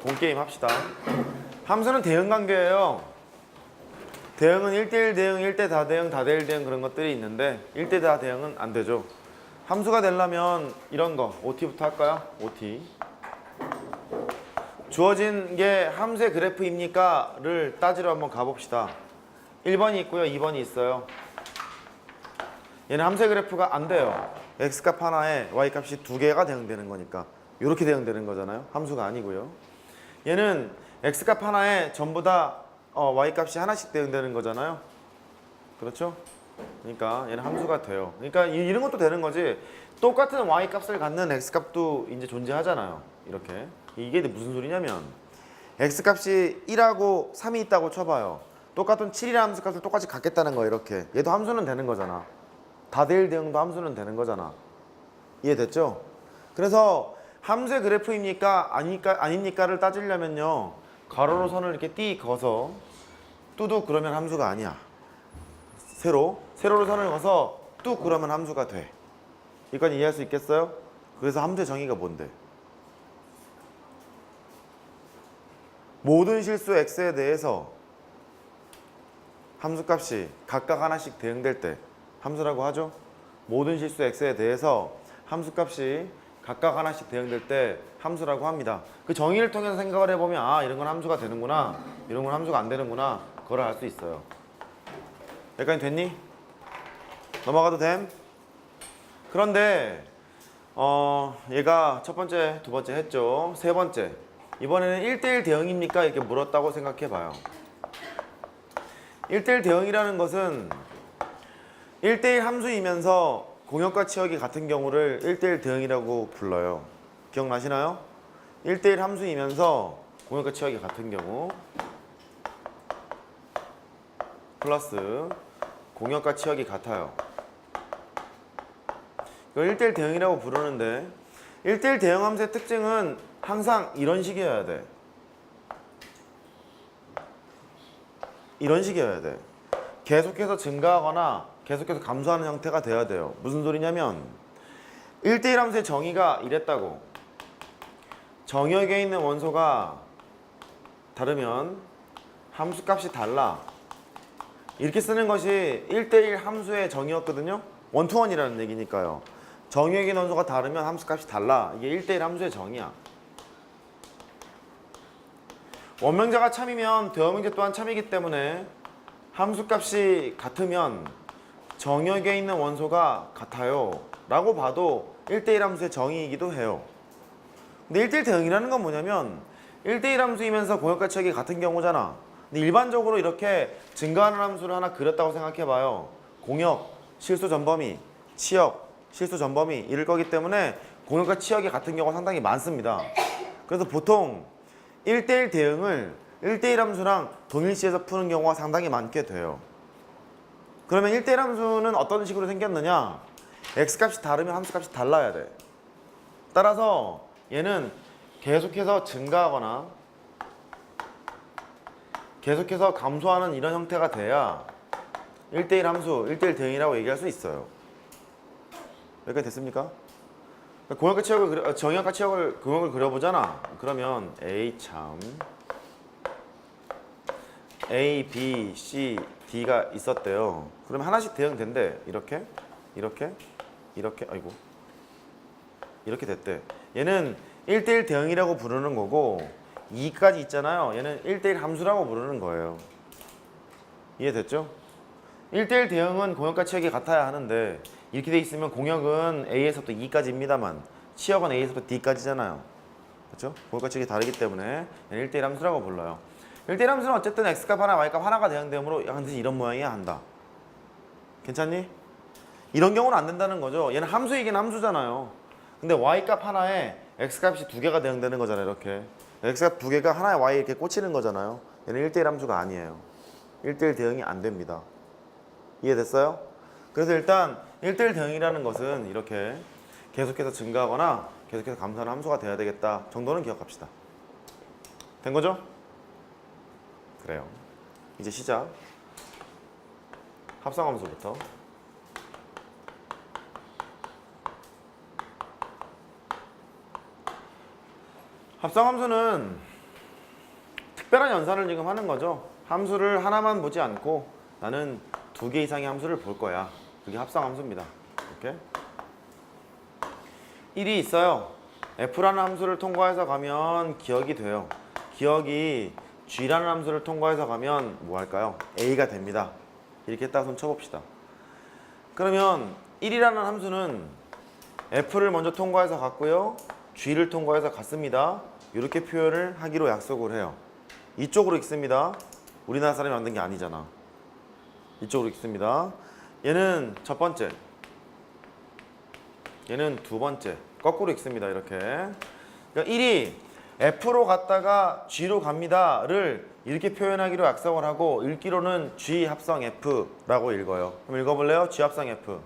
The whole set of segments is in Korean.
본게임 합시다. 함수는 대응관계예요. 대응은 1대1 대응, 1대 다대응, 다대1 대응 그런 것들이 있는데 1대 다대응은 안 되죠. 함수가 되려면 이런 거 OT부터 할까요? OT. 주어진 게 함수의 그래프입니까? 를 따지러 한번 가봅시다. 1번이 있고요. 2번이 있어요. 얘는 함수의 그래프가 안 돼요. x값 하나에 y값이 두 개가 대응되는 거니까 이렇게 대응되는 거잖아요. 함수가 아니고요. 얘는 x값 하나에 전부 다 y값이 하나씩 대응되는 거잖아요. 그렇죠? 그러니까 얘는 함수가 돼요. 그러니까 이런 것도 되는 거지. 똑같은 y값을 갖는 x값도 이제 존재하잖아요. 이렇게. 이게 무슨 소리냐면 x값이 1하고 3이 있다고 쳐봐요. 똑같은 7이라는 함수값을 똑같이 갖겠다는 거예요. 이렇게. 얘도 함수는 되는 거잖아. 다대1 대응도 함수는 되는 거잖아. 이해됐죠? 그래서 함수의 그래프입니까? 아닙니까를 따지려면요. 가로로 선을 이렇게 띠 그어서 뚜둑 그러면 함수가 아니야. 세로로 선을 그어서 뚝 그러면 함수가 돼. 이건 이해할 수 있겠어요? 그래서 함수의 정의가 뭔데? 모든 실수 x에 대해서 함수값이 각각 하나씩 대응될 때 함수라고 하죠? 모든 실수 x에 대해서 함수값이 각각 하나씩 대응될 때 함수라고 합니다. 그 정의를 통해서 생각을 해보면 아 이런 건 함수가 되는구나 이런 건 함수가 안 되는구나 그걸 알 수 있어요. 여기까지 됐니? 넘어가도 됨? 그런데 얘가 첫 번째, 두 번째 했죠. 세 번째 이번에는 1대1 대응입니까? 이렇게 물었다고 생각해봐요. 1대1 대응이라는 것은 1대1 함수이면서 공역과 치역이 같은 경우를 1대1 대응이라고 불러요. 기억나시나요? 1대1 함수이면서 공역과 치역이 같은 경우 플러스 공역과 치역이 같아요. 이걸 1대1 대응이라고 부르는데 1대1 대응 함수의 특징은 항상 이런 식이어야 돼. 이런 식이어야 돼. 계속해서 증가하거나 계속해서 감소하는 형태가 돼야 돼요. 무슨 소리냐면 1대1 함수의 정의가 이랬다고. 정역에 있는 원소가 다르면 함수값이 달라. 이렇게 쓰는 것이 1대1 함수의 정의였거든요. 원투원이라는 얘기니까요. 정역에 있는 원소가 다르면 함수값이 달라. 이게 1대1 함수의 정의야. 원명자가 참이면 대어명제 또한 참이기 때문에 함수값이 같으면 정역에 있는 원소가 같아요 라고 봐도 1대1 함수의 정의이기도 해요. 근데 1대1 대응이라는 건 뭐냐면 1대1 함수이면서 공역과 치역이 같은 경우잖아. 근데 일반적으로 이렇게 증가하는 함수를 하나 그렸다고 생각해봐요. 공역, 실수 전범위, 치역, 실수 전범위 이럴 거기 때문에 공역과 치역이 같은 경우가 상당히 많습니다. 그래서 보통 1대1 대응을 1대1 함수랑 동일시해서 푸는 경우가 상당히 많게 돼요. 그러면 1대1 함수는 어떤 식으로 생겼느냐? x값이 다르면 함수값이 달라야 돼. 따라서 얘는 계속해서 증가하거나 계속해서 감소하는 이런 형태가 돼야 1대1 함수, 1대1 대응이라고 얘기할 수 있어요. 여기까지 됐습니까? 공역과 치역을 정역과 치역을 공역을 그려보잖아. 그러면 A 참 A, B, C, D가 있었대요. 그러면 하나씩 대응된대. 이렇게, 이렇게, 이렇게, 아이고, 이렇게 됐대. 얘는 1대1 대응이라고 부르는 거고 2까지 있잖아요. 얘는 1대1 함수라고 부르는 거예요. 이해됐죠? 1대1 대응은 공역과 치역이 같아야 하는데 이렇게 돼 있으면 공역은 A에서부터 2까지입니다만 치역은 A에서부터 D까지잖아요. 그렇죠? 공역과 치역이 다르기 때문에 1대1 함수라고 불러요. 1대1 함수는 어쨌든 x값 하나, y값 하나가 대응되므로 반드시 이런 모양이야 한다. 괜찮니? 이런 경우는 안 된다는 거죠. 얘는 함수이긴 함수잖아요. 근데 y값 하나에 x값이 두 개가 대응되는 거잖아요. 이렇게 x값 두 개가 하나에 y 이렇게 꽂히는 거잖아요. 얘는 1대1 함수가 아니에요. 1대1 대응이 안 됩니다. 이해됐어요? 그래서 일단 1대1 대응이라는 것은 이렇게 계속해서 증가하거나 계속해서 감소하는 함수가 돼야 되겠다 정도는 기억합시다. 된 거죠? 그래요. 이제 시작. 합성함수부터. 합성함수는 특별한 연산을 지금 하는 거죠. 함수를 하나만 보지 않고 나는 2개 이상의 함수를 볼 거야. 그게 합성함수입니다. 이렇게 1이 있어요. f라는 함수를 통과해서 가면 기억이 돼요. 기억이 g라는 함수를 통과해서 가면 뭐 할까요? a가 됩니다. 이렇게 딱 손 쳐봅시다. 그러면 1이라는 함수는 f를 먼저 통과해서 갔고요. g를 통과해서 갔습니다. 이렇게 표현을 하기로 약속을 해요. 이쪽으로 읽습니다. 우리나라 사람이 만든 게 아니잖아. 이쪽으로 읽습니다. 얘는 첫 번째, 얘는 두 번째. 거꾸로 읽습니다. 이렇게. 그러니까 1이 F로 갔다가 G로 갑니다를 이렇게 표현하기로 약속을 하고 읽기로는 G 합성 F라고 읽어요. 그럼 읽어볼래요? G 합성 F.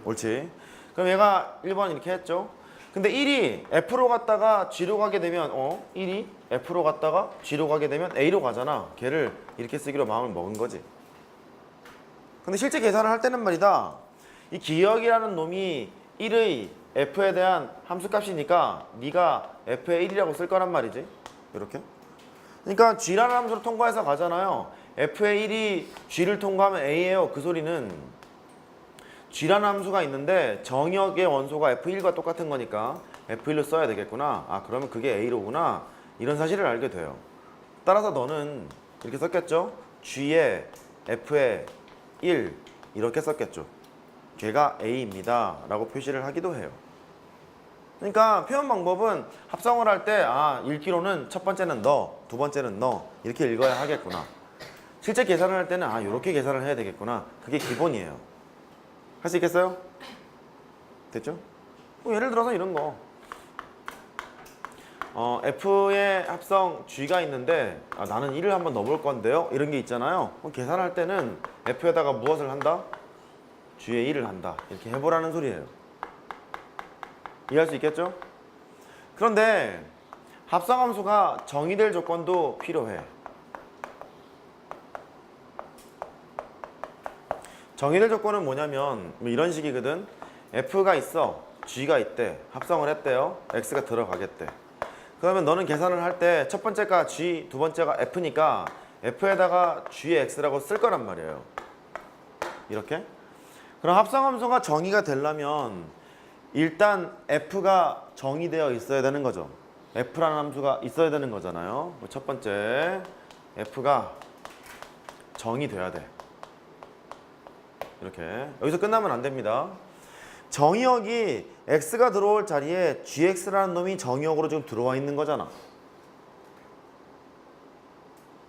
옳지. 그럼 얘가 1번 이렇게 했죠. 근데 1이 F로 갔다가 G로 가게 되면 1이 F로 갔다가 G로 가게 되면 A로 가잖아. 걔를 이렇게 쓰기로 마음을 먹은 거지. 근데 실제 계산을 할 때는 말이다. 이 기억이라는 놈이 1의 F에 대한 함수값이니까 네가 F의 1이라고 쓸 거란 말이지. 이렇게. 그러니까 G라는 함수를 통과해서 가잖아요. F의 1이 G를 통과하면 A예요. 그 소리는 G라는 함수가 있는데 정역의 원소가 F1과 똑같은 거니까 F1로 써야 되겠구나. 아, 그러면 그게 A로구나. 이런 사실을 알게 돼요. 따라서 너는 이렇게 썼겠죠? G에 F의 1 이렇게 썼겠죠. 걔가 A입니다 라고 표시를 하기도 해요. 그러니까 표현 방법은 합성을 할 때 읽기로는 첫 번째는 너, 두 번째는 너 이렇게 읽어야 하겠구나. 실제 계산을 할 때는 이렇게 계산을 해야 되겠구나. 그게 기본이에요. 할 수 있겠어요? 됐죠? 예를 들어서 이런 거 F의 합성 G가 있는데 나는 1을 한번 넣어볼 건데요 이런 게 있잖아요. 계산할 때는 F에다가 무엇을 한다? G에 1을 한다. 이렇게 해보라는 소리예요. 이해할 수 있겠죠? 그런데 합성함수가 정의될 조건도 필요해. 정의될 조건은 뭐냐면 이런 식이거든. F가 있어. G가 있대. 합성을 했대요. X가 들어가겠대. 그러면 너는 계산을 할 때 첫 번째가 G, 두 번째가 F니까 F에다가 G의 X라고 쓸 거란 말이에요. 이렇게. 그럼 합성함수가 정의가 되려면 일단 F가 정의되어 있어야 되는 거죠. F라는 함수가 있어야 되는 거잖아요. 첫 번째 F가 정의돼야 돼. 이렇게. 여기서 끝나면 안 됩니다. 정의역이 X가 들어올 자리에 GX라는 놈이 정의역으로 지금 들어와 있는 거잖아.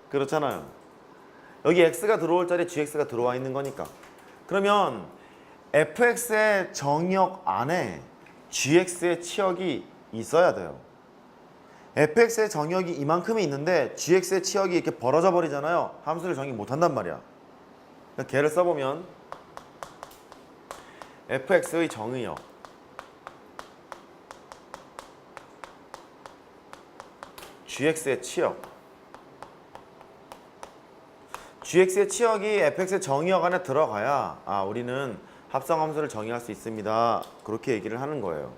그렇잖아요. 여기 X가 들어올 자리에 GX가 들어와 있는 거니까. 그러면 fx의 정의역 안에 gx의 치역이 있어야 돼요. fx의 정의역이 이만큼이 있는데 gx의 치역이 이렇게 벌어져 버리잖아요. 함수를 정의 못한단 말이야. 그러니까 걔를 써보면 fx의 정의역 gx의 치역 gx의 치역이 fx의 정의역 안에 들어가야 우리는 합성함수를 정의할 수 있습니다. 그렇게 얘기를 하는 거예요.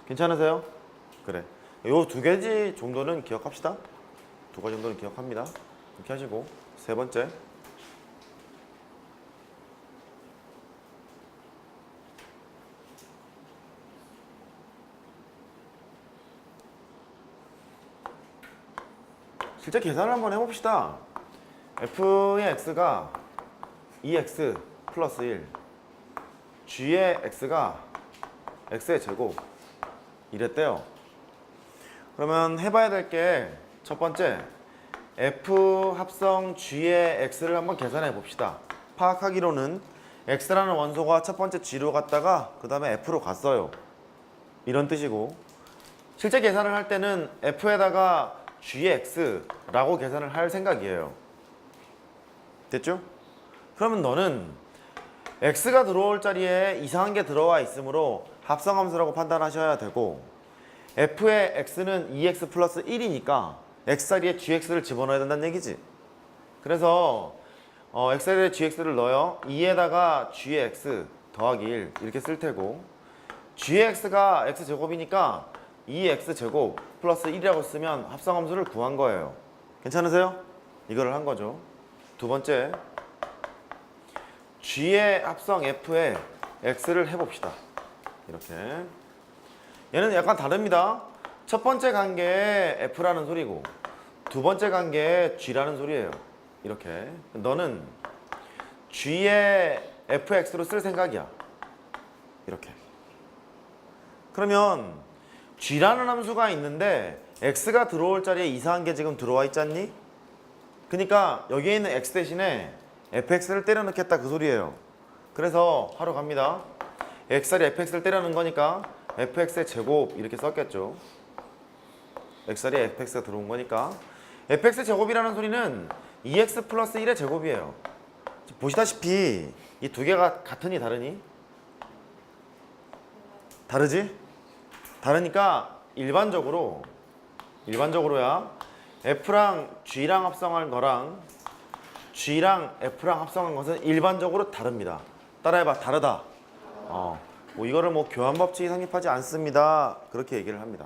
괜찮으세요? 그래. 요 두 가지 정도는 기억합시다. 두 가지 정도는 기억합니다. 이렇게 하시고 세 번째 실제 계산을 한번 해봅시다. f의 x가 2x 플러스 1 g의 x가 x의 제곱 이랬대요. 그러면 해봐야 될 게 첫 번째 f 합성 g의 x를 한번 계산해 봅시다. 파악하기로는 x라는 원소가 첫 번째 g로 갔다가 그 다음에 f로 갔어요. 이런 뜻이고 실제 계산을 할 때는 f에다가 g의 x라고 계산을 할 생각이에요. 됐죠? 그러면 너는 x가 들어올 자리에 이상한 게 들어와 있으므로 합성함수라고 판단하셔야 되고 f의 x는 2x 플러스 1이니까 x 자리에 gx를 집어넣어야 된다는 얘기지. 그래서 x 자리에 gx를 넣어요. 2에다가 g의 x 더하기 1 이렇게 쓸 테고 g의 x가 x제곱이니까 2x제곱 플러스 1이라고 쓰면 합성함수를 구한 거예요. 괜찮으세요? 이거를 한 거죠. 두 번째, g의 합성 f에 x를 해봅시다. 이렇게. 얘는 약간 다릅니다. 첫 번째 관계에 f라는 소리고 두 번째 관계에 g라는 소리예요. 이렇게. 너는 g의 fx로 쓸 생각이야. 이렇게. 그러면 g라는 함수가 있는데 x가 들어올 자리에 이상한 게 지금 들어와 있지 않니? 그러니까 여기에 있는 x 대신에 fx를 때려 넣겠다 그 소리예요. 그래서 하러 갑니다. x자리에 fx를 때려 넣은 거니까 fx의 제곱 이렇게 썼겠죠. x자리에 fx가 들어온 거니까 fx 제곱이라는 소리는 2x 플러스 1의 제곱이에요. 보시다시피 이 두 개가 같으니 다르니? 다르지? 다르니까 일반적으로야 f랑 g랑 합성한 거랑 g랑 f랑 합성한 것은 일반적으로 다릅니다. 따라해봐. 다르다. 뭐 이거를 뭐 교환법칙이 성립하지 않습니다. 그렇게 얘기를 합니다.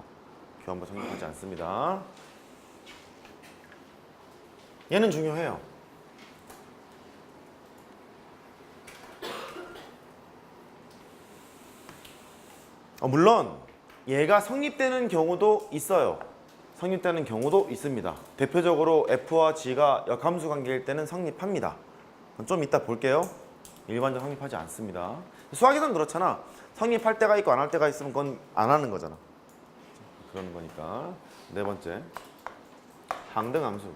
교환법 성립하지 않습니다. 얘는 중요해요. 물론 얘가 성립되는 경우도 있어요. 성립되는 경우도 있습니다. 대표적으로 f와 g가 역함수 관계일 때는 성립합니다. 좀 이따 볼게요. 일반적으로 성립하지 않습니다. 수학에서는 그렇잖아. 성립할 때가 있고 안 할 때가 있으면 그건 안 하는 거잖아. 그런 거니까. 네 번째, 항등함수.